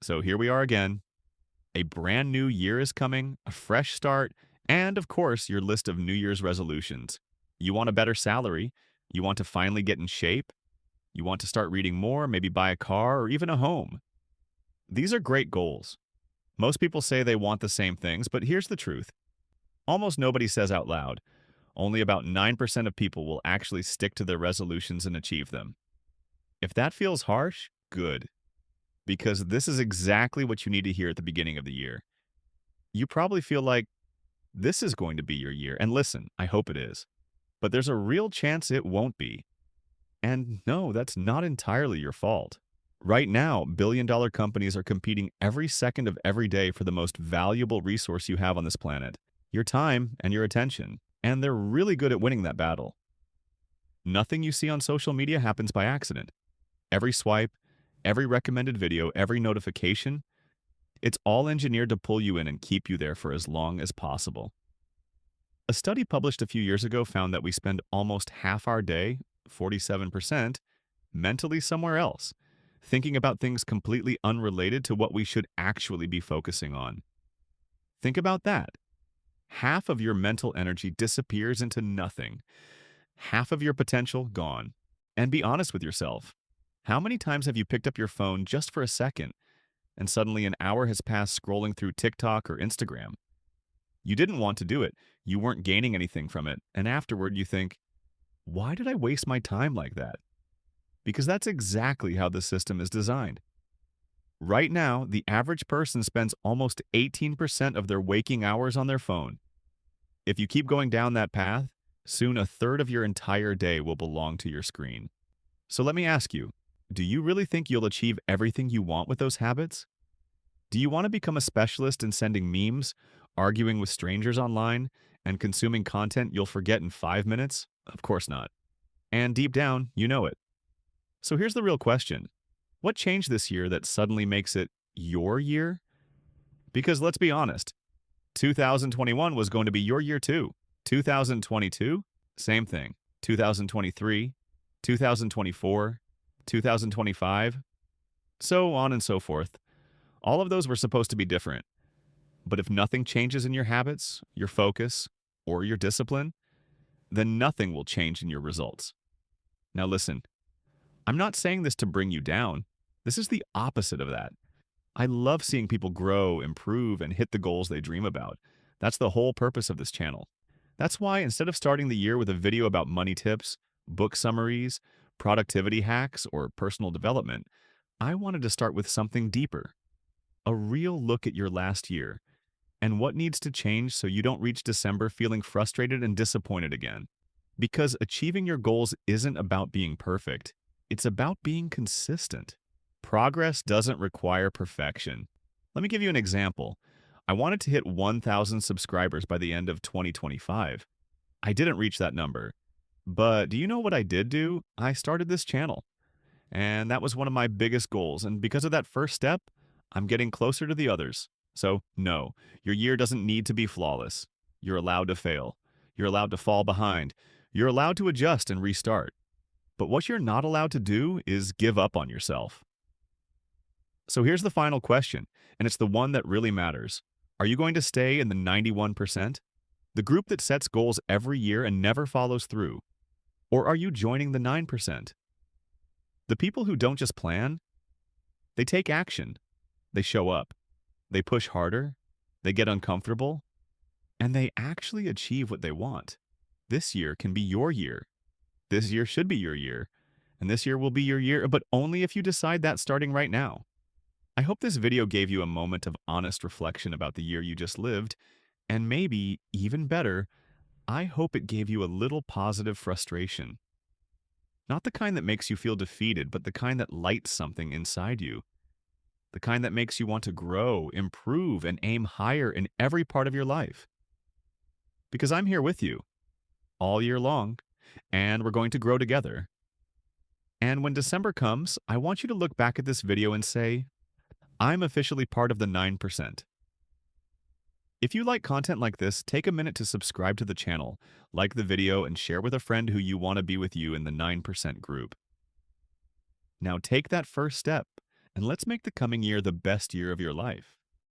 So here we are again. A brand new year is coming, a fresh start, and of course, your list of New Year's resolutions. You want a better salary, you want to finally get in shape, you want to start reading more, maybe buy a car or even a home. These are great goals. Most people say they want the same things, but here's the truth. Almost nobody says out loud. Only about 9% of people will actually stick to their resolutions and achieve them. If that feels harsh, good, because this is exactly what you need to hear at the beginning of the year. You probably feel like this is going to be your year, and listen, I hope it is. But there's a real chance it won't be. And no, that's not entirely your fault. Right now, billion-dollar companies are competing every second of every day for the most valuable resource you have on this planet, your time and your attention, and they're really good at winning that battle. Nothing you see on social media happens by accident. Every swipe, every recommended video, every notification, it's all engineered to pull you in and keep you there for as long as possible. A study published a few years ago found that we spend almost half our day, 47%, mentally somewhere else, thinking about things completely unrelated to what we should actually be focusing on. Think about that. Half of your mental energy disappears into nothing. Half of your potential gone. And be honest with yourself. How many times have you picked up your phone just for a second and suddenly an hour has passed scrolling through TikTok or Instagram? You didn't want to do it. You weren't gaining anything from it. And afterward, you think, why did I waste my time like that? Because that's exactly how the system is designed. Right now, the average person spends almost 18% of their waking hours on their phone. If you keep going down that path, soon a third of your entire day will belong to your screen. So let me ask you, do you really think you'll achieve everything you want with those habits? Do you want to become a specialist in sending memes, arguing with strangers online, and consuming content you'll forget in 5 minutes? Of course not. And deep down, you know it. So here's the real question. What changed this year that suddenly makes it your year? Because let's be honest, 2021 was going to be your year too. 2022, same thing. 2023, 2024, 2025, so on and so forth. All of those were supposed to be different. But if nothing changes in your habits, your focus, or your discipline, then nothing will change in your results. Now listen, I'm not saying this to bring you down. This is the opposite of that. I love seeing people grow, improve, and hit the goals they dream about. That's the whole purpose of this channel. That's why instead of starting the year with a video about money tips, book summaries, productivity hacks, or personal development, I wanted to start with something deeper. A real look at your last year and what needs to change so you don't reach December feeling frustrated and disappointed again. Because achieving your goals isn't about being perfect, it's about being consistent. Progress doesn't require perfection. Let me give you an example. I wanted to hit 1,000 subscribers by the end of 2025. I didn't reach that number. But do you know what I did do? I started this channel. And that was one of my biggest goals. And because of that first step, I'm getting closer to the others. So, no, your year doesn't need to be flawless. You're allowed to fail. You're allowed to fall behind. You're allowed to adjust and restart. But what you're not allowed to do is give up on yourself. So here's the final question, and it's the one that really matters. Are you going to stay in the 91%? The group that sets goals every year and never follows through? Or are you joining the 9%? The people who don't just plan, they take action. They show up. They push harder. They get uncomfortable. And they actually achieve what they want. This year can be your year. This year should be your year. And this year will be your year, but only if you decide that starting right now. I hope this video gave you a moment of honest reflection about the year you just lived, and maybe, even better, I hope it gave you a little positive frustration. Not the kind that makes you feel defeated, but the kind that lights something inside you. The kind that makes you want to grow, improve, and aim higher in every part of your life. Because I'm here with you, all year long, and we're going to grow together. And when December comes, I want you to look back at this video and say, I'm officially part of the 9%. If you like content like this, take a minute to subscribe to the channel, like the video, and share with a friend who you want to be with you in the 9% group. Now take that first step and let's make the coming year the best year of your life.